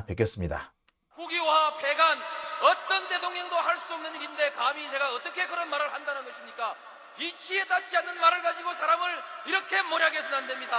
뵙겠습니다. 국유화 폐간 어떤 대통령도 할 수 없는 일인데 감히 제가 어떻게 그런 말을 한다는 것입니까? 이치에 닿지 않는 말을 가지고 사람을 이렇게 몰약해서는 안 됩니다.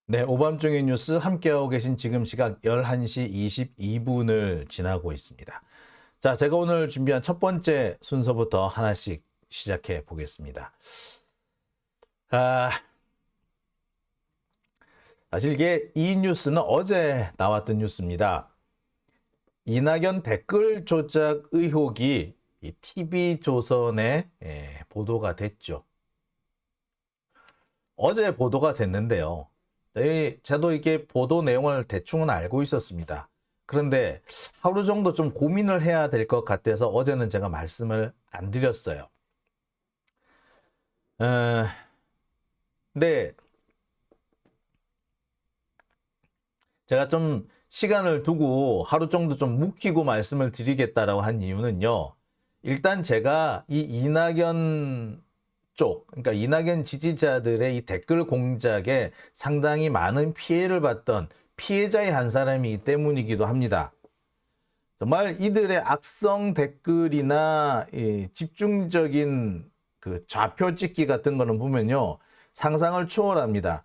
네, 오밤중의 뉴스 함께하고 계신 지금 시각 11시 22분을 지나고 있습니다. 자, 제가 오늘 준비한 첫 번째 순서부터 하나씩 시작해 보겠습니다. 사실 이게 이 뉴스는 어제 나왔던 뉴스입니다. 이낙연 댓글 조작 의혹이 TV조선에 보도가 됐죠. 어제 보도가 됐는데요. 저도 이게 보도 내용을 대충은 알고 있었습니다. 그런데 하루 정도 좀 고민을 해야 될 것 같아서 어제는 제가 말씀을 안 드렸어요. 근데 제가 좀 시간을 두고 하루 정도 좀 묵히고 말씀을 드리겠다라고 한 이유는요. 일단 제가 이 이낙연 쪽, 그러니까 이낙연 지지자들의 이 댓글 공작에 상당히 많은 피해를 봤던 피해자의 한 사람이기 때문이기도 합니다. 정말 이들의 악성 댓글이나 집중적인 그 좌표 찍기 같은 거는 보면요. 상상을 초월합니다.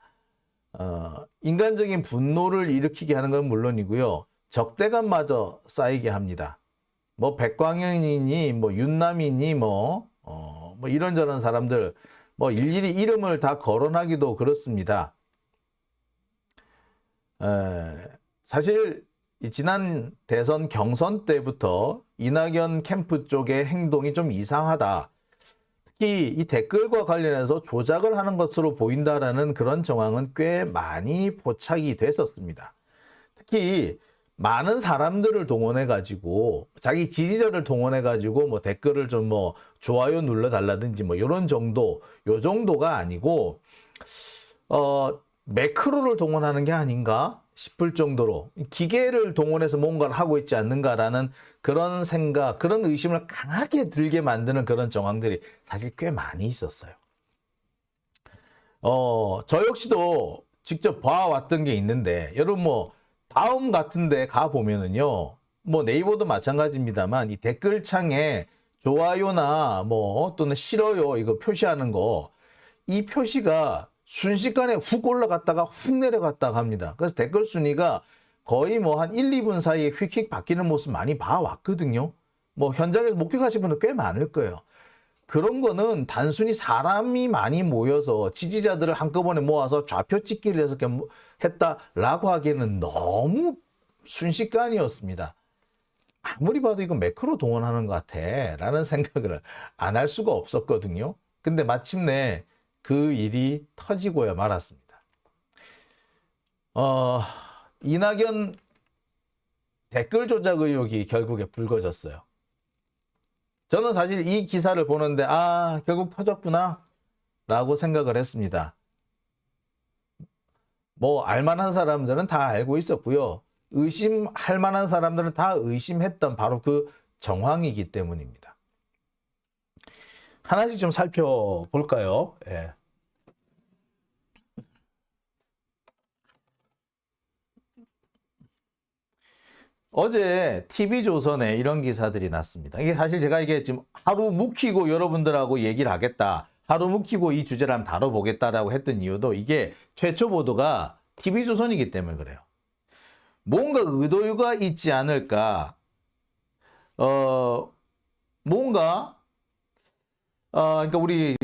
인간적인 분노를 일으키게 하는 건 물론이고요. 적대감마저 쌓이게 합니다. 뭐 백광현이니 뭐 윤남이니 뭐 이런저런 사람들 뭐 일일이 이름을 다 거론하기도 그렇습니다. 사실 지난 대선 경선 때부터 이낙연 캠프 쪽의 행동이 좀 이상하다. 특히 이 댓글과 관련해서 조작을 하는 것으로 보인다라는 그런 정황은 꽤 많이 포착이 됐었습니다. 특히 많은 사람들을 동원해 가지고 자기 지지자를 동원해 가지고 뭐 댓글을 좀 뭐 좋아요 눌러 달라든지 뭐 이런 정도, 요 정도가 아니고 매크로를 동원하는 게 아닌가 싶을 정도로 기계를 동원해서 뭔가를 하고 있지 않는가라는 그런 생각, 그런 의심을 강하게 들게 만드는 그런 정황들이 사실 꽤 많이 있었어요. 저 역시도 직접 봐왔던 게 있는데 여러분 뭐 다음 같은 데 가보면은요, 뭐 네이버도 마찬가지입니다만 이 댓글창에 좋아요나 뭐 또는 싫어요 이거 표시하는 거, 이 표시가 순식간에 훅 올라갔다가 훅 내려갔다가 합니다. 그래서 댓글 순위가 거의 뭐 한 1, 2분 사이에 휙휙 바뀌는 모습 많이 봐왔거든요. 뭐 현장에서 목격하신 분들 꽤 많을 거예요. 그런 거는 단순히 사람이 많이 모여서 지지자들을 한꺼번에 모아서 좌표 찍기를 해서 했다라고 하기에는 너무 순식간이었습니다. 아무리 봐도 이건 매크로 동원하는 것 같아 라는 생각을 안 할 수가 없었거든요. 근데 마침내 그 일이 터지고야 말았습니다. 이낙연 댓글 조작 의혹이 결국에 불거졌어요. 저는 사실 이 기사를 보는데 결국 터졌구나 라고 생각을 했습니다. 뭐 알만한 사람들은 다 알고 있었고요. 의심할 만한 사람들은 다 의심했던 바로 그 정황이기 때문입니다. 하나씩 좀 살펴볼까요? 예. 어제 TV조선에 이런 기사들이 났습니다. 이게 사실 제가 이게 지금 하루 묵히고 여러분들하고 얘기를 하겠다, 하루 묵히고 이 주제를 한번 다뤄보겠다라고 했던 이유도 이게 최초 보도가 TV조선이기 때문에 그래요. 뭔가 의도가 있지 않을까, 그러니까 우리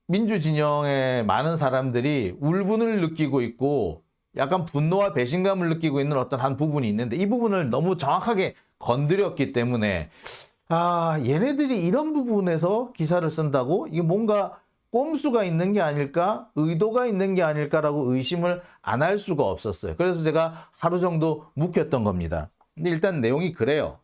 민주 진영의 많은 사람들이 울분을 느끼고 있고 약간 분노와 배신감을 느끼고 있는 어떤 한 부분이 있는데 이 부분을 너무 정확하게 건드렸기 때문에 얘네들이 이런 부분에서 기사를 쓴다고? 이게 뭔가 꼼수가 있는 게 아닐까? 의도가 있는 게 아닐까라고 의심을 안 할 수가 없었어요. 그래서 제가 하루 정도 묵혔던 겁니다. 근데 일단 내용이 그래요.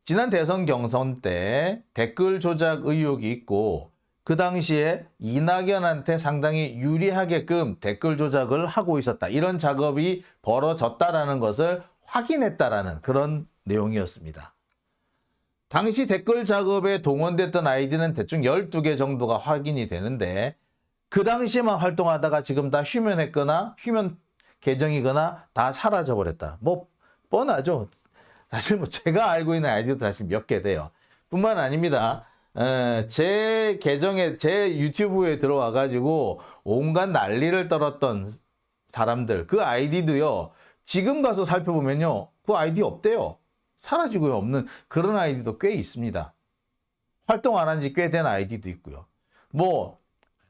지난 대선 경선 때 댓글 조작 의혹이 있고 그 당시에 이낙연한테 상당히 유리하게끔 댓글 조작을 하고 있었다. 이런 작업이 벌어졌다라는 것을 확인했다라는 그런 내용이었습니다. 당시 댓글 작업에 동원됐던 아이디는 대충 12개 정도가 확인이 되는데 그 당시에만 활동하다가 지금 다 휴면했거나 휴면 계정이거나 다 사라져버렸다. 뭐 뻔하죠. 사실 뭐 제가 알고 있는 아이디도 사실 몇 개 돼요. 뿐만 아닙니다. 제 계정에 제 유튜브에 들어와 가지고 온갖 난리를 떨었던 사람들 그 아이디도요. 지금 가서 살펴보면요. 그 아이디 없대요. 사라지고요. 없는 그런 아이디도 꽤 있습니다. 활동 안 한 지 꽤 된 아이디도 있고요. 뭐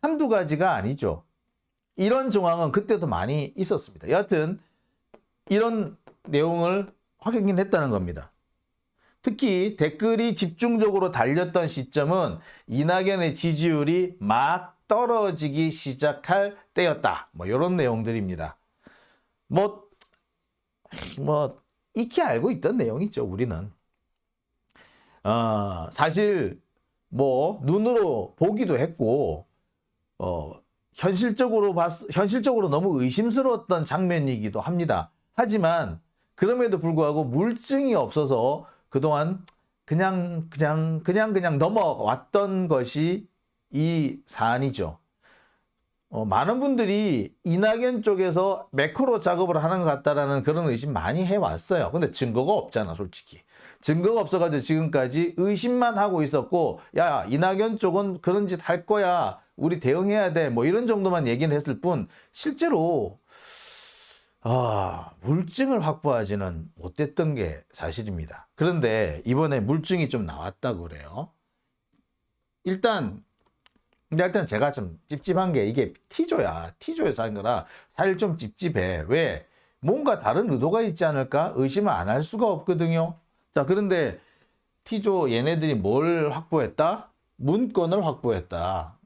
한두 가지가 아니죠. 이런 정황은 그때도 많이 있었습니다. 여하튼 이런 내용을 확인했다는 겁니다. 특히 댓글이 집중적으로 달렸던 시점은 이낙연의 지지율이 막 떨어지기 시작할 때였다. 뭐 이런 내용들입니다. 뭐 익히 알고 있던 내용이죠. 우리는 사실 뭐 눈으로 보기도 했고 현실적으로 너무 의심스러웠던 장면이기도 합니다. 하지만 그럼에도 불구하고 물증이 없어서 그동안 그냥 넘어왔던 것이 이 사안이죠. 많은 분들이 이낙연 쪽에서 매크로 작업을 하는 것 같다라는 그런 의심 많이 해왔어요. 근데 증거가 없잖아, 솔직히. 증거가 없어가지고 지금까지 의심만 하고 있었고, 야, 이낙연 쪽은 그런 짓 할 거야. 우리 대응해야 돼. 뭐 이런 정도만 얘기를 했을 뿐, 실제로, 물증을 확보하지는 못했던 게 사실입니다. 그런데 이번에 물증이 좀 나왔다고 그래요. 일단 제가 좀 찝찝한 게 이게 T조에서 한 거라 사실 좀 찝찝해. 왜? 뭔가 다른 의도가 있지 않을까? 의심을 안 할 수가 없거든요. 자, 그런데 T조 얘네들이 뭘 확보했다? 문건을 확보했다.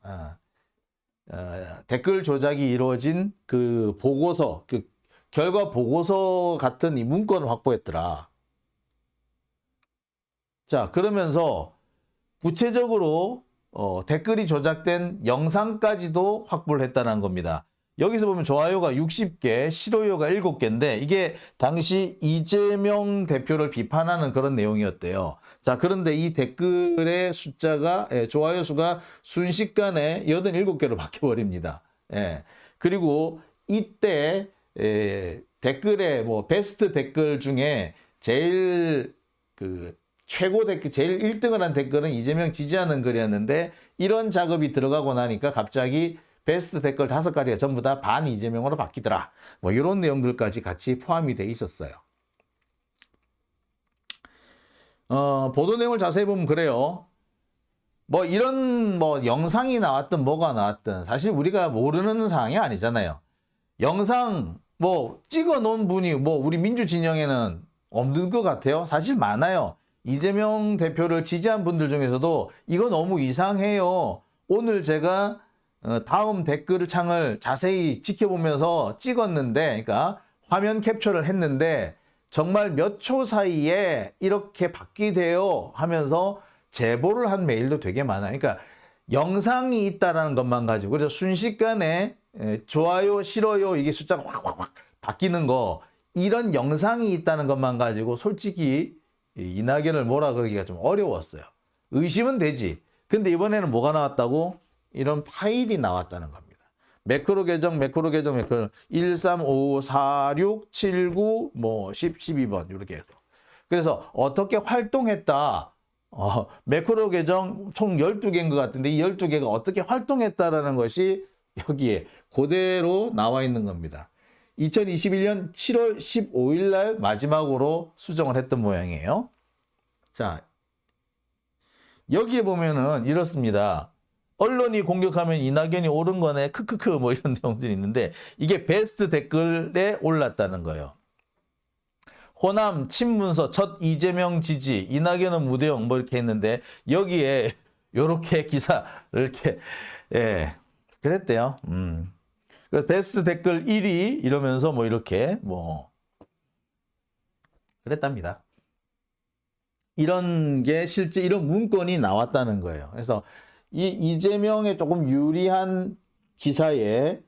댓글 조작이 이루어진 그 보고서, 그 결과 보고서 같은 이 문건을 확보했더라. 자, 그러면서 구체적으로 댓글이 조작된 영상까지도 확보를 했다는 겁니다. 여기서 보면 좋아요가 60개, 싫어요가 7개인데 이게 당시 이재명 대표를 비판하는 그런 내용이었대요. 자, 그런데 이 댓글의 숫자가 좋아요 수가 순식간에 87개로 바뀌어버립니다. 그리고 이때 댓글에 뭐 베스트 댓글 중에 제일 최고 댓글, 제일 1등을 한 댓글은 이재명 지지하는 글이었는데 이런 작업이 들어가고 나니까 갑자기 베스트 댓글 5가지가 전부 다 반 이재명으로 바뀌더라. 뭐 이런 내용들까지 같이 포함이 돼 있었어요. 보도 내용을 자세히 보면 그래요. 뭐 이런 뭐 영상이 나왔든 뭐가 나왔든 사실 우리가 모르는 사항이 아니잖아요. 영상 뭐 찍어 놓은 분이 뭐 우리 민주 진영에는 없는 것 같아요. 사실 많아요. 이재명 대표를 지지한 분들 중에서도 이거 너무 이상해요. 오늘 제가 다음 댓글 창을 자세히 지켜보면서 찍었는데, 그러니까 화면 캡처를 했는데 정말 몇 초 사이에 이렇게 바뀌대요 하면서 제보를 한 메일도 되게 많아요. 그러니까 영상이 있다라는 것만 가지고 그래서 순식간에 좋아요, 싫어요 이게 숫자가 확 바뀌는 거, 이런 영상이 있다는 것만 가지고 솔직히 이낙연을 뭐라 그러기가 좀 어려웠어요. 의심은 되지. 근데 이번에는 뭐가 나왔다고? 이런 파일이 나왔다는 겁니다. 매크로 계정 13554679 뭐 12번 이렇게 해서. 그래서 어떻게 활동했다. 매크로 계정 총 12개인 것 같은데 이 12개가 어떻게 활동했다라는 것이 여기에 그대로 나와 있는 겁니다. 2021년 7월 15일 날 마지막으로 수정을 했던 모양이에요. 자, 여기에 보면은 이렇습니다. 언론이 공격하면 이낙연이 옳은 거네. 크크크 뭐 이런 내용들이 있는데 이게 베스트 댓글에 올랐다는 거예요. 호남 친문서 첫 이재명 지지, 이낙연은 무대용 뭐 이렇게 했는데 여기에 요렇게 기사를 이렇게 예 그랬대요. 그래서 베스트 댓글 1위 이러면서 뭐 이렇게 뭐 그랬답니다. 이런 게 실제 이런 문건이 나왔다는 거예요. 그래서 이 이재명에 조금 유리한 기사에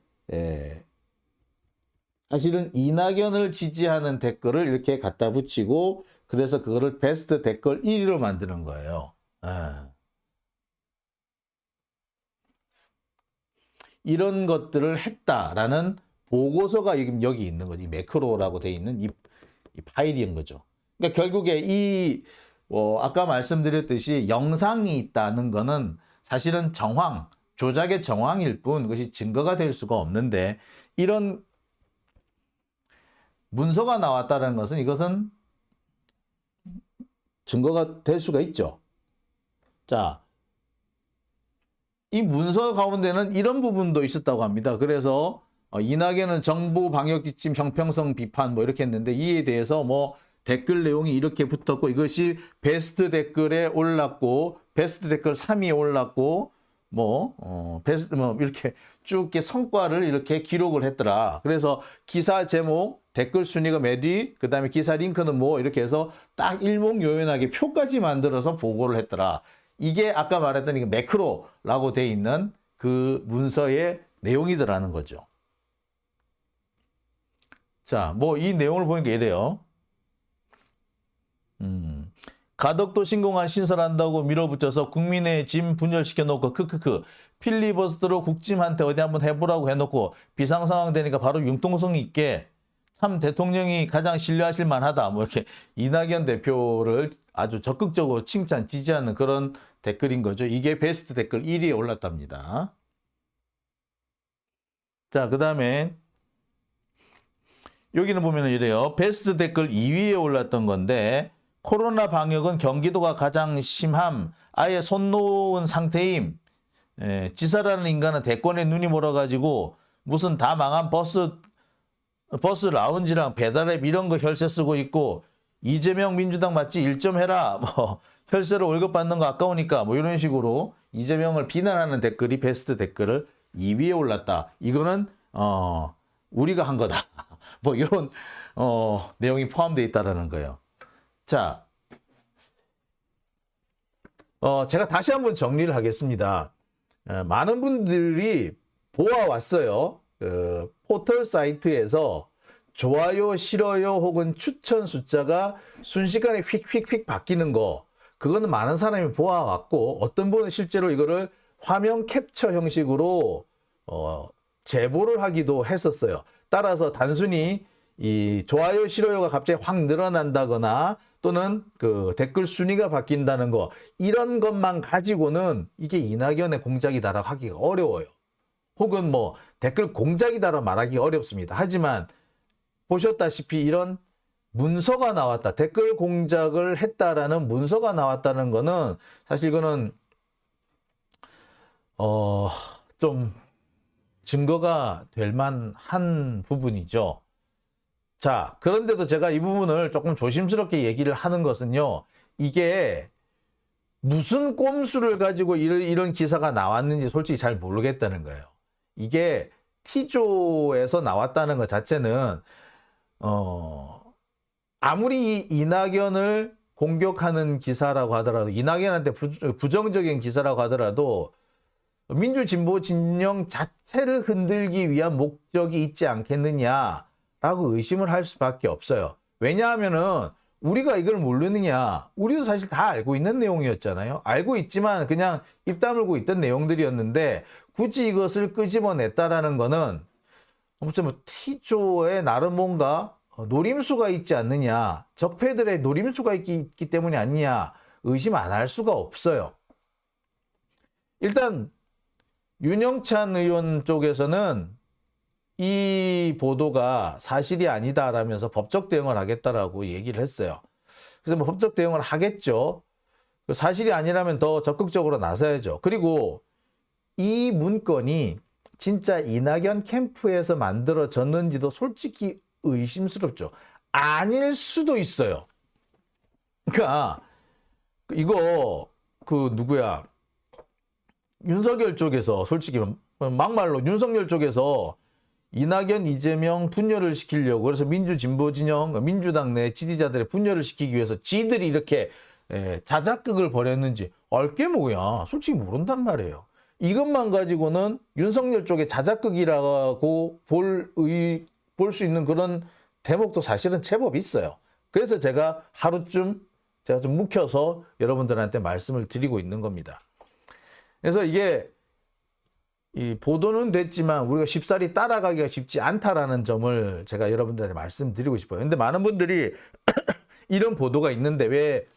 사실은 이낙연을 지지하는 댓글을 이렇게 갖다 붙이고 그래서 그거를 베스트 댓글 1위로 만드는 거예요. 이런 것들을 했다라는 보고서가 여기 있는 거지. 매크로라고 돼 있는 이 파일인 거죠. 그러니까 결국에 아까 말씀드렸듯이 영상이 있다는 거는 사실은 조작의 정황일 뿐 그것이 증거가 될 수가 없는데 이런 문서가 나왔다는 것은 이것은 증거가 될 수가 있죠. 자, 이 문서 가운데는 이런 부분도 있었다고 합니다. 그래서 이낙연은 정부 방역 지침 형평성 비판 뭐 이렇게 했는데 이에 대해서 뭐 댓글 내용이 이렇게 붙었고 이것이 베스트 댓글에 올랐고 베스트 댓글 3위에 올랐고 베스트 이렇게 쭉 이렇게 성과를 이렇게 기록을 했더라. 그래서 기사 제목, 댓글 순위가 몇 위, 그다음에 기사 링크는 뭐 이렇게 해서 딱 일목요연하게 표까지 만들어서 보고를 했더라. 이게 아까 말했던 이게 매크로라고 돼 있는 그 문서의 내용이더라는 거죠. 자, 뭐 이 내용을 보니까 이래요. 가덕도 신공항 신설한다고 밀어붙여서 국민의 짐 분열시켜 놓고 크크크 필리버스터로 국짐한테 어디 한번 해보라고 해놓고 비상상황 되니까 바로 융통성 있게 참 대통령이 가장 신뢰하실 만하다 뭐 이렇게 이낙연 대표를 아주 적극적으로 칭찬 지지하는 그런 댓글인 거죠. 이게 베스트 댓글 1위에 올랐답니다. 자, 그 다음에 여기는 보면 이래요. 베스트 댓글 2위에 올랐던 건데 코로나 방역은 경기도가 가장 심함. 아예 손 놓은 상태임. 지사라는 인간은 대권에 눈이 멀어가지고 무슨 다 망한 버스 라운지랑 배달앱 이런 거 혈세 쓰고 있고 이재명 민주당 맞지 1점 해라. 뭐 혈세로 월급 받는 거 아까우니까 뭐 이런 식으로 이재명을 비난하는 댓글이 베스트 댓글을 2위에 올랐다. 이거는 우리가 한 거다. 뭐 이런 내용이 포함되어 있다라는 거예요. 자, 제가 다시 한번 정리를 하겠습니다. 많은 분들이 보아왔어요. 포털 사이트에서 좋아요, 싫어요 혹은 추천 숫자가 순식간에 휙휙휙 바뀌는 거 그거는 많은 사람이 보아왔고 어떤 분은 실제로 이거를 화면 캡처 형식으로 제보를 하기도 했었어요. 따라서 단순히 이 좋아요, 싫어요가 갑자기 확 늘어난다거나 또는 그 댓글 순위가 바뀐다는 거 이런 것만 가지고는 이게 이낙연의 공작이다라고 하기가 어려워요. 혹은 뭐 댓글 공작이다라고 말하기 어렵습니다. 하지만 보셨다시피 이런 문서가 나왔다. 댓글 공작을 했다라는 문서가 나왔다는 거는 사실 이거는 좀 증거가 될 만한 부분이죠. 자, 그런데도 제가 이 부분을 조금 조심스럽게 얘기를 하는 것은요. 이게 무슨 꼼수를 가지고 이런 기사가 나왔는지 솔직히 잘 모르겠다는 거예요. 이게 T조에서 나왔다는 것 자체는 아무리 이낙연을 공격하는 기사라고 하더라도 이낙연한테 부정적인 기사라고 하더라도 민주진보 진영 자체를 흔들기 위한 목적이 있지 않겠느냐라고 의심을 할 수밖에 없어요. 왜냐하면은 우리가 이걸 모르느냐? 우리도 사실 다 알고 있는 내용이었잖아요. 알고 있지만 그냥 입 다물고 있던 내용들이었는데 굳이 이것을 끄집어냈다라는 거는 무슨 뭐 T조에 나름 뭔가 노림수가 있지 않느냐, 적폐들의 노림수가 있기 때문이 아니냐 의심 안 할 수가 없어요. 일단 윤영찬 의원 쪽에서는 이 보도가 사실이 아니다라면서 법적 대응을 하겠다라고 얘기를 했어요. 그래서 뭐 법적 대응을 하겠죠. 사실이 아니라면 더 적극적으로 나서야죠. 그리고 이 문건이 진짜 이낙연 캠프에서 만들어졌는지도 솔직히 의심스럽죠. 아닐 수도 있어요. 그러니까 이거 누구야? 윤석열 쪽에서 솔직히 막말로 윤석열 쪽에서 이낙연, 이재명 분열을 시키려고 그래서 민주진보 진영, 민주당 내 지지자들의 분열을 시키기 위해서 지들이 이렇게 자작극을 벌였는지 알게 뭐야. 솔직히 모른단 말이에요. 이것만 가지고는 윤석열 쪽의 자작극이라고 볼 수 있는 그런 대목도 사실은 제법 있어요. 그래서 제가 하루쯤 제가 좀 묵혀서 여러분들한테 말씀을 드리고 있는 겁니다. 그래서 이게 이 보도는 됐지만 우리가 쉽사리 따라가기가 쉽지 않다라는 점을 제가 여러분들한테 말씀드리고 싶어요. 근데 많은 분들이 이런 보도가 있는데 왜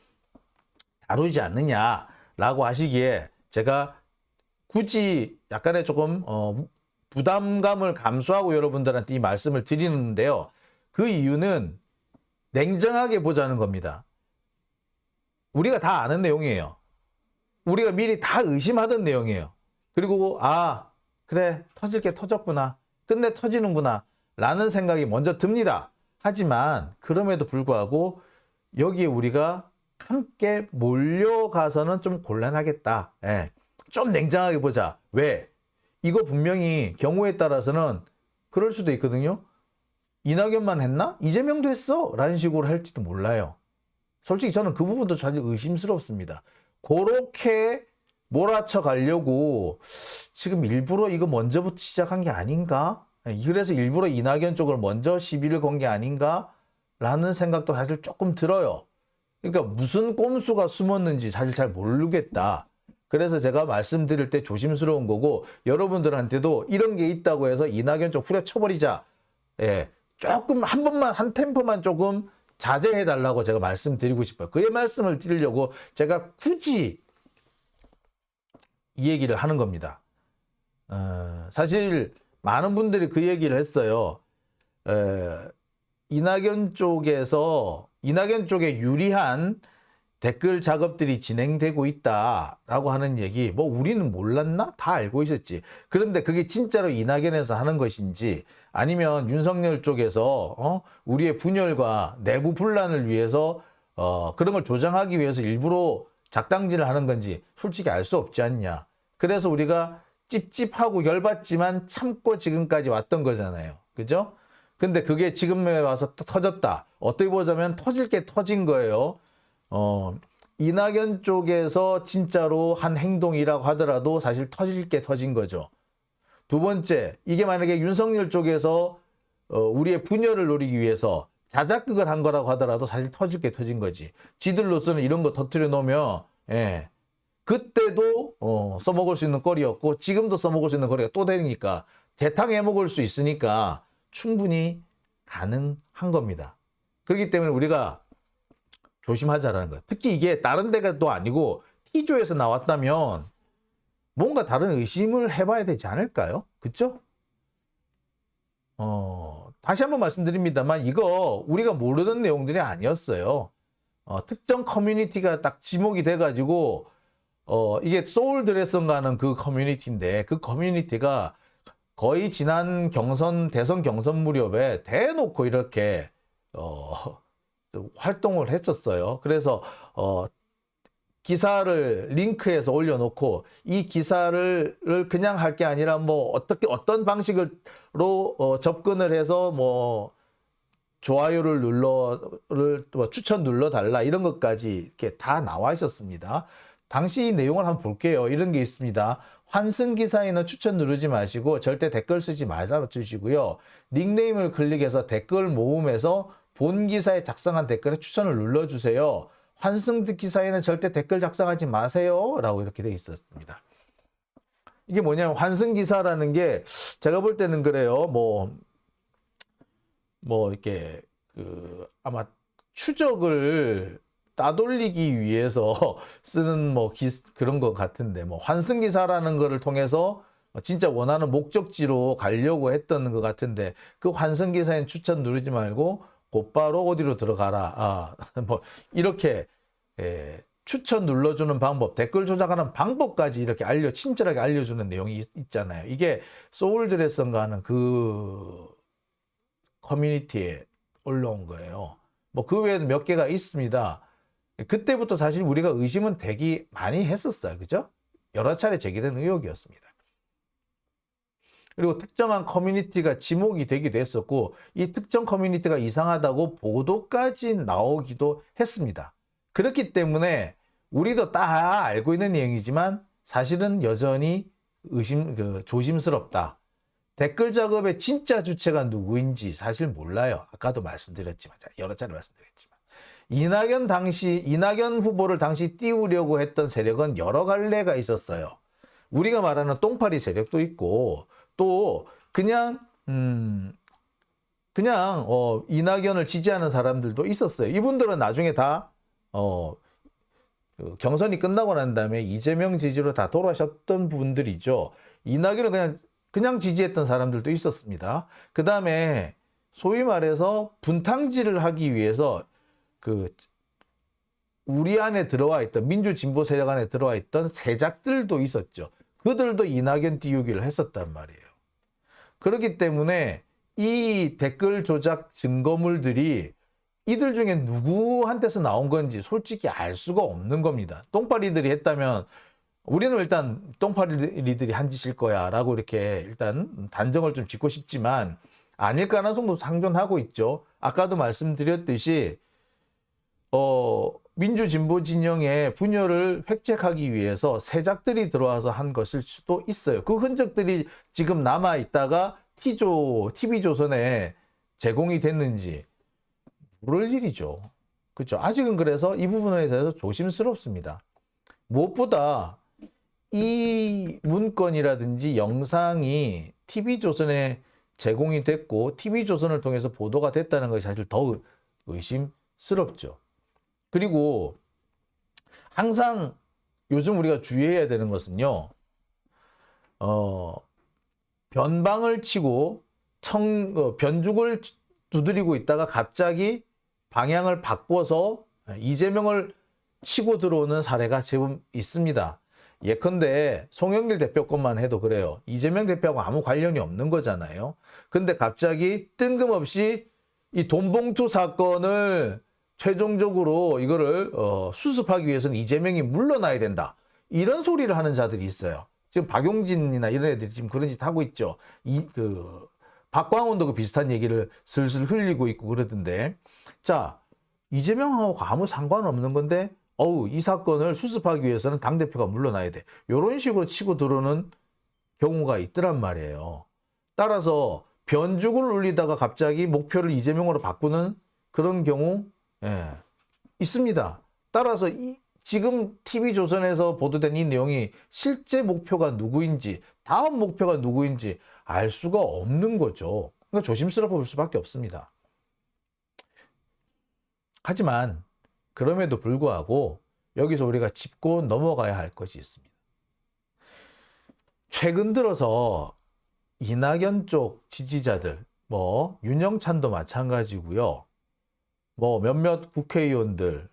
다루지 않느냐라고 하시기에 제가 굳이 약간의 조금 부담감을 감수하고 여러분들한테 이 말씀을 드리는데요. 그 이유는 냉정하게 보자는 겁니다. 우리가 다 아는 내용이에요. 우리가 미리 다 의심하던 내용이에요. 그리고 그래 터질 게 터졌구나. 끝내 터지는구나. 라는 생각이 먼저 듭니다. 하지만 그럼에도 불구하고 여기에 우리가 함께 몰려가서는 좀 곤란하겠다. 좀 냉정하게 보자. 왜? 이거 분명히 경우에 따라서는 그럴 수도 있거든요. 이낙연만 했나? 이재명도 했어? 라는 식으로 할지도 몰라요. 솔직히 저는 그 부분도 사실 의심스럽습니다. 그렇게 몰아쳐 가려고 지금 일부러 이거 먼저부터 시작한 게 아닌가? 그래서 일부러 이낙연 쪽을 먼저 시비를 건 게 아닌가? 라는 생각도 사실 조금 들어요. 그러니까 무슨 꼼수가 숨었는지 사실 잘 모르겠다. 그래서 제가 말씀드릴 때 조심스러운 거고 여러분들한테도 이런 게 있다고 해서 이낙연 쪽 후려쳐버리자. 조금 한 번만 한 템포만 조금 자제해 달라고 제가 말씀드리고 싶어요. 그 말씀을 드리려고 제가 굳이 이 얘기를 하는 겁니다. 사실 많은 분들이 그 얘기를 했어요. 이낙연 쪽에 유리한 댓글 작업들이 진행되고 있다라고 하는 얘기, 뭐 우리는 몰랐나? 다 알고 있었지. 그런데 그게 진짜로 이낙연에서 하는 것인지 아니면 윤석열 쪽에서 우리의 분열과 내부 분란을 위해서 그런 걸 조장하기 위해서 일부러 작당질을 하는 건지 솔직히 알 수 없지 않냐. 그래서 우리가 찝찝하고 열받지만 참고 지금까지 왔던 거잖아요. 그죠? 근데 그게 지금에 와서 터졌다. 어떻게 보자면 터질 게 터진 거예요. 이낙연 쪽에서 진짜로 한 행동이라고 하더라도 사실 터질 게 터진 거죠. 두 번째, 이게 만약에 윤석열 쪽에서 우리의 분열을 노리기 위해서 자작극을 한 거라고 하더라도 사실 터질 게 터진 거지. 지들로서는 이런 거 터뜨려 놓으면 그때도 써먹을 수 있는 거리였고 지금도 써먹을 수 있는 거리가 또 되니까 재탕해 먹을 수 있으니까 충분히 가능한 겁니다. 그렇기 때문에 우리가 조심하자라는 거예요. 특히 이게 다른 데가 또 아니고 T조에서 나왔다면 뭔가 다른 의심을 해봐야 되지 않을까요? 그쵸? 다시 한번 말씀드립니다만 이거 우리가 모르는 내용들이 아니었어요. 특정 커뮤니티가 딱 지목이 돼가지고 이게 소울드레슨가 하는 그 커뮤니티인데 그 커뮤니티가 거의 지난 대선 경선 무렵에 대놓고 이렇게 활동을 했었어요. 그래서 기사를 링크해서 올려놓고 이 기사를 그냥 할 게 아니라 뭐 어떤 방식으로 접근을 해서 뭐 좋아요를 추천 눌러달라 이런 것까지 이렇게 다 나와 있었습니다. 당시 내용을 한번 볼게요. 이런 게 있습니다. 환승 기사에는 추천 누르지 마시고 절대 댓글 쓰지 말아 주시고요. 닉네임을 클릭해서 댓글 모음에서 본 기사에 작성한 댓글에 추천을 눌러주세요. 환승 기사에는 절대 댓글 작성하지 마세요. 라고 이렇게 되어 있었습니다. 이게 뭐냐면 환승 기사라는 게 제가 볼 때는 그래요. 이렇게 아마 추적을 따돌리기 위해서 쓰는 그런 것 같은데 환승 기사라는 거를 통해서 진짜 원하는 목적지로 가려고 했던 것 같은데 그 환승 기사엔 추천 누르지 말고 곧바로 어디로 들어가라. 이렇게 추천 눌러주는 방법, 댓글 조작하는 방법까지 이렇게 친절하게 알려주는 내용이 있잖아요. 이게 소울드레슨가 하는 그 커뮤니티의 올라온 거예요. 뭐 그 외에도 몇 개가 있습니다. 그때부터 사실 우리가 의심은 되게 많이 했었어요. 그죠? 여러 차례 제기된 의혹이었습니다. 그리고 특정한 커뮤니티가 지목이 되기도 했었고, 이 특정 커뮤니티가 이상하다고 보도까지 나오기도 했습니다. 그렇기 때문에 우리도 다 알고 있는 내용이지만 사실은 여전히 조심스럽다. 댓글 작업의 진짜 주체가 누구인지 사실 몰라요. 아까도 말씀드렸지만, 여러 차례 말씀드렸지만. 이낙연 후보를 당시 띄우려고 했던 세력은 여러 갈래가 있었어요. 우리가 말하는 똥파리 세력도 있고, 또 그냥 이낙연을 지지하는 사람들도 있었어요. 이분들은 나중에 다 경선이 끝나고 난 다음에 이재명 지지로 다 돌아가셨던 분들이죠. 이낙연을 그냥 지지했던 사람들도 있었습니다. 그 다음에 소위 말해서 분탕질을 하기 위해서 우리 안에 들어와 있던 민주진보 세력 안에 들어와 있던 세작들도 있었죠. 그들도 이낙연 띄우기를 했었단 말이에요. 그렇기 때문에 이 댓글 조작 증거물들이 이들 중에 누구한테서 나온 건지 솔직히 알 수가 없는 겁니다. 똥파리들이 했다면 우리는 일단 똥파리들이 한 짓일 거야 라고 이렇게 일단 단정을 좀 짓고 싶지만 아닐 가능성도 상존하고 있죠. 아까도 말씀드렸듯이 민주진보 진영의 분열을 획책하기 위해서 세작들이 들어와서 한 것일 수도 있어요. 그 흔적들이 지금 남아있다가 TV조선에 제공이 됐는지 모를 일이죠. 그렇죠. 아직은 그래서 이 부분에 대해서 조심스럽습니다. 무엇보다 이 문건이라든지 영상이 TV조선에 제공이 됐고 TV조선을 통해서 보도가 됐다는 것이 사실 더 의심스럽죠. 그리고 항상 요즘 우리가 주의해야 되는 것은요. 변방을 치고 변죽을 두드리고 있다가 갑자기 방향을 바꿔서 이재명을 치고 들어오는 사례가 지금 있습니다. 예컨대 송영길 대표 것만 해도 그래요. 이재명 대표하고 아무 관련이 없는 거잖아요. 근데 갑자기 뜬금없이 이 돈봉투 사건을 최종적으로 이거를 수습하기 위해서는 이재명이 물러나야 된다. 이런 소리를 하는 자들이 있어요. 지금 박용진이나 이런 애들이 지금 그런 짓 하고 있죠. 박광훈도 그 비슷한 얘기를 슬슬 흘리고 있고 그러던데. 자, 이재명하고 아무 상관없는 건데, 이 사건을 수습하기 위해서는 당대표가 물러나야 돼. 이런 식으로 치고 들어오는 경우가 있더란 말이에요. 따라서 변죽을 울리다가 갑자기 목표를 이재명으로 바꾸는 그런 경우, 있습니다. 따라서 지금 TV조선에서 보도된 이 내용이 실제 목표가 누구인지, 다음 목표가 누구인지 알 수가 없는 거죠. 그러니까 조심스러워 볼 수밖에 없습니다. 하지만 그럼에도 불구하고 여기서 우리가 짚고 넘어가야 할 것이 있습니다. 최근 들어서 이낙연 쪽 지지자들, 윤영찬도 마찬가지고요. 몇몇 국회의원들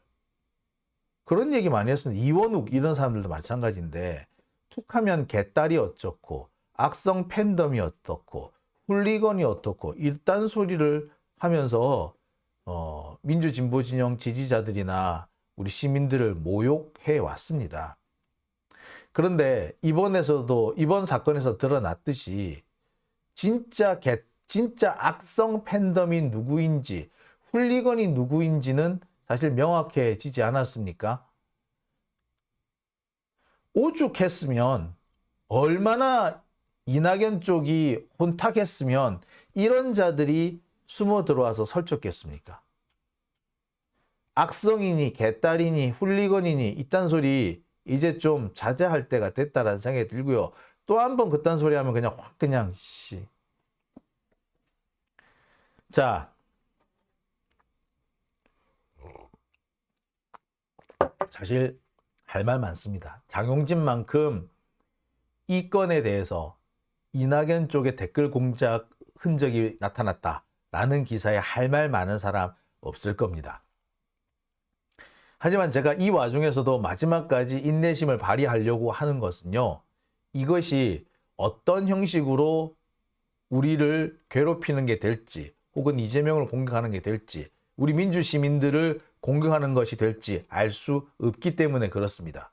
그런 얘기 많이 했습니다. 이원욱 이런 사람들도 마찬가지인데 툭하면 개딸이 어쩌고 악성 팬덤이 어떻고 훌리건이 어떻고 이딴 소리를 하면서 민주진보 진영 지지자들이나 우리 시민들을 모욕해 왔습니다. 그런데 이번 사건에서 드러났듯이 진짜 악성 팬덤이 누구인지 훌리건이 누구인지는 사실 명확해지지 않았습니까? 오죽했으면 얼마나 이낙연 쪽이 혼탁했으면 이런 자들이 숨어 들어와서 설쳤겠습니까? 악성이니 개딸이니 훌리건이니 이딴 소리 이제 좀 자제할 때가 됐다라는 생각이 들고요. 또 한 번 그딴 소리 하면 그냥 씨. 자, 사실 할 말 많습니다. 장용진만큼 이 건에 대해서 이낙연 쪽에 댓글 공작 흔적이 나타났다라는 기사에 할 말 많은 사람 없을 겁니다. 하지만 제가 이 와중에서도 마지막까지 인내심을 발휘하려고 하는 것은요. 이것이 어떤 형식으로 우리를 괴롭히는 게 될지 혹은 이재명을 공격하는 게 될지, 우리 민주 시민들을 공격하는 것이 될지 알 수 없기 때문에 그렇습니다.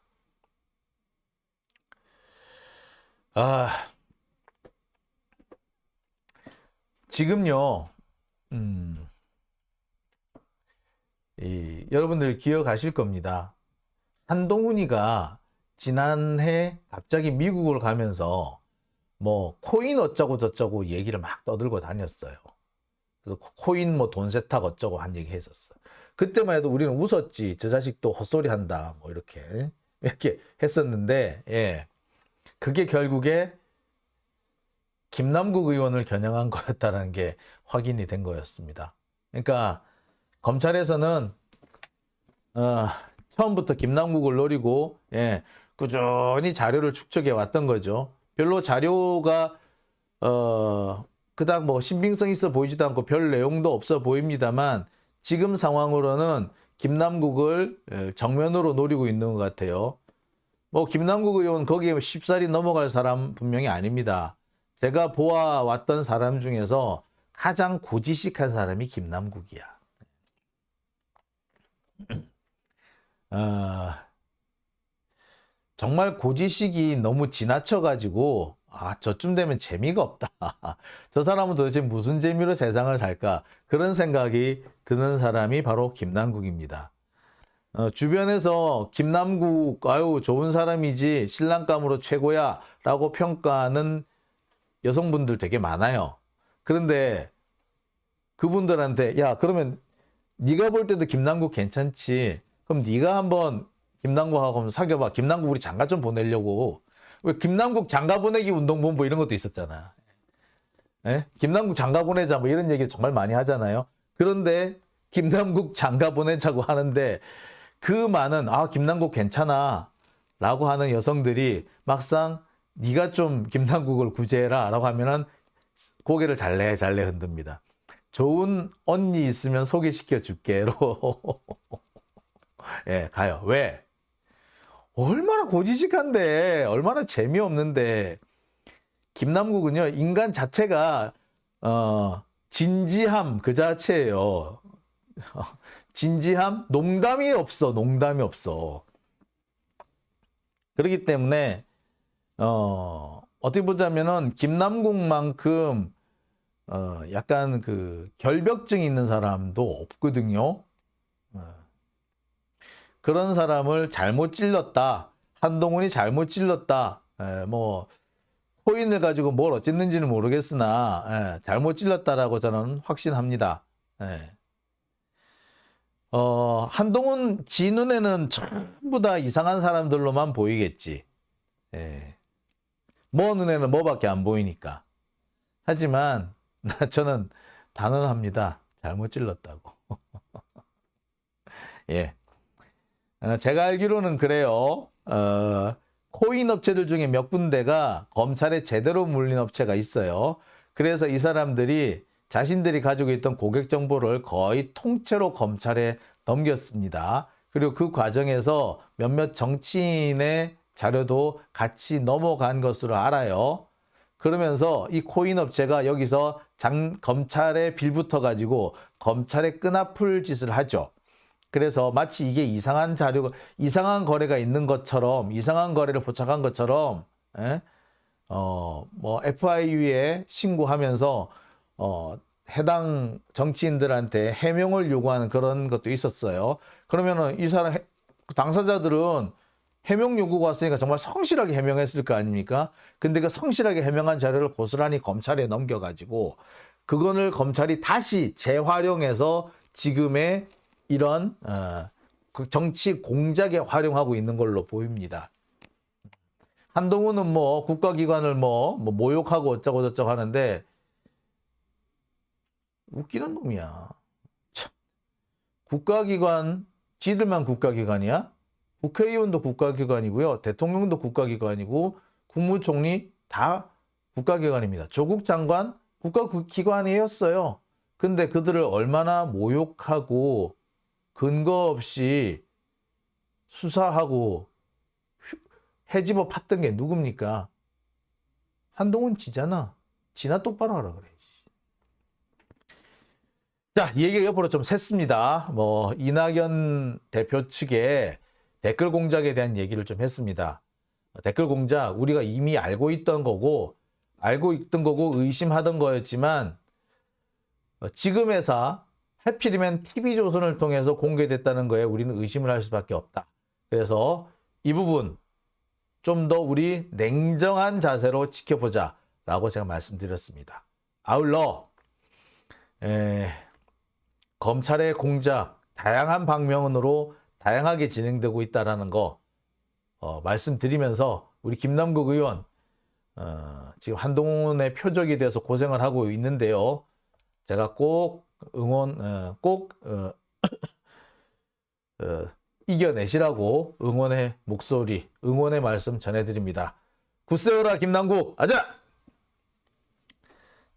지금요, 여러분들 기억하실 겁니다. 한동훈이가 지난해 갑자기 미국을 가면서 뭐 코인 어쩌고 저쩌고 얘기를 막 떠들고 다녔어요. 그래서 코인 뭐 돈 세탁 어쩌고 한 얘기 했었어. 그때만 해도 우리는 웃었지. 저 자식도 헛소리 한다. 뭐 이렇게 했었는데, 예. 그게 결국에 김남국 의원을 겨냥한 거였다는 게 확인이 된 거였습니다. 그러니까 검찰에서는 처음부터 김남국을 노리고, 예, 꾸준히 자료를 축적해 왔던 거죠. 별로 자료가 그닥 뭐 신빙성 있어 보이지도 않고 별 내용도 없어 보입니다만 지금 상황으로는 김남국을 정면으로 노리고 있는 것 같아요. 뭐 김남국 의원 거기에 쉽사리 넘어갈 사람 분명히 아닙니다. 제가 보아왔던 사람 중에서 가장 고지식한 사람이 김남국이야. 정말 고지식이 너무 지나쳐가지고 저쯤 되면 재미가 없다. 저 사람은 도대체 무슨 재미로 세상을 살까? 그런 생각이 드는 사람이 바로 김남국입니다. 주변에서 김남국 아유 좋은 사람이지 신랑감으로 최고야 라고 평가하는 여성분들 되게 많아요. 그런데 그분들한테 야 그러면 네가 볼 때도 김남국 괜찮지? 그럼 네가 한번 김남국하고 한번 사귀어봐. 김남국 우리 장가 좀 보내려고. 왜 김남국 장가 보내기 운동본부 이런 것도 있었잖아. 예? 김남국 장가 보내자 뭐 이런 얘기 정말 많이 하잖아요. 그런데 김남국 장가 보내자고 하는데 그 많은 김남국 괜찮아 라고 하는 여성들이 막상 네가 좀 김남국을 구제해라 라고 하면은 고개를 잘래 흔듭니다. 좋은 언니 있으면 소개시켜 줄게로 예, 가요. 왜? 얼마나 고지식한데, 얼마나 재미없는데. 김남국은요, 인간 자체가, 진지함 그 자체예요. 진지함? 농담이 없어, 농담이 없어. 그렇기 때문에, 어떻게 보자면은, 김남국만큼, 약간 그, 결벽증이 있는 사람도 없거든요. 그런 사람을 잘못 찔렀다. 한동훈이 잘못 찔렀다. 뭐 코인을 가지고 뭘 어쨌는지는 모르겠으나 잘못 찔렀다라고 저는 확신합니다. 한동훈 지 눈에는 전부 다 이상한 사람들로만 보이겠지. 뭐 눈에는 뭐밖에 안 보이니까. 하지만 저는 단언합니다. 잘못 찔렀다고. 예. 제가 알기로는 그래요. 코인 업체들 중에 몇 군데가 검찰에 제대로 물린 업체가 있어요. 그래서 이 사람들이 자신들이 가지고 있던 고객 정보를 거의 통째로 검찰에 넘겼습니다. 그리고 그 과정에서 몇몇 정치인의 자료도 같이 넘어간 것으로 알아요. 그러면서 이 코인 업체가 여기서 검찰에 빌붙어 가지고 검찰에 끈아풀 짓을 하죠. 그래서 마치 이게 이상한 자료가, 이상한 거래가 있는 것처럼, 이상한 거래를 포착한 것처럼, 뭐, FIU에 신고하면서, 해당 정치인들한테 해명을 요구하는 그런 것도 있었어요. 그러면은 이 사람, 당사자들은 해명 요구가 왔으니까 정말 성실하게 해명했을 거 아닙니까? 근데 그 성실하게 해명한 자료를 고스란히 검찰에 넘겨가지고, 그거를 검찰이 다시 재활용해서 지금의 이런 그 정치 공작에 활용하고 있는 걸로 보입니다. 한동훈은 뭐 국가기관을 뭐 모욕하고 어쩌고 저쩌고 하는데 웃기는 놈이야. 참. 국가기관 지들만 국가기관이야? 국회의원도 국가기관이고요. 대통령도 국가기관이고 국무총리 다 국가기관입니다. 조국 장관 국가기관이었어요. 근데 그들을 얼마나 모욕하고 근거 없이 수사하고 해집어 팠던 게 누굽니까? 한동훈 지잖아. 지나 똑바로 하라 그래. 자, 이 얘기가 옆으로 좀 샜습니다. 뭐 이낙연 대표 측의 댓글 공작에 대한 얘기를 좀 했습니다. 댓글 공작 우리가 이미 알고 있던 거고 의심하던 거였지만 지금 회사 해피리면 TV조선을 통해서 공개됐다는 거에 우리는 의심을 할 수밖에 없다. 그래서 이 부분 좀 더 우리 냉정한 자세로 지켜보자 라고 제가 말씀드렸습니다. 아울러 검찰의 공작 다양한 방면으로 다양하게 진행되고 있다는 거 말씀드리면서 우리 김남국 의원 지금 한동훈의 표적이 돼서 고생을 하고 있는데요. 제가 꼭 이겨내시라고 응원의 목소리, 응원의 말씀 전해드립니다. 굳세어라 김남국, 아자!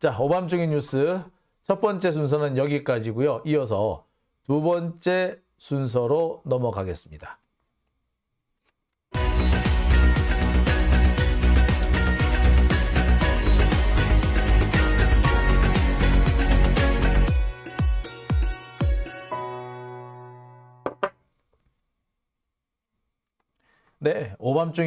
자, 오밤중의 뉴스 첫 번째 순서는 여기까지고요. 이어서 두 번째 순서로 넘어가겠습니다. 네, 오밤중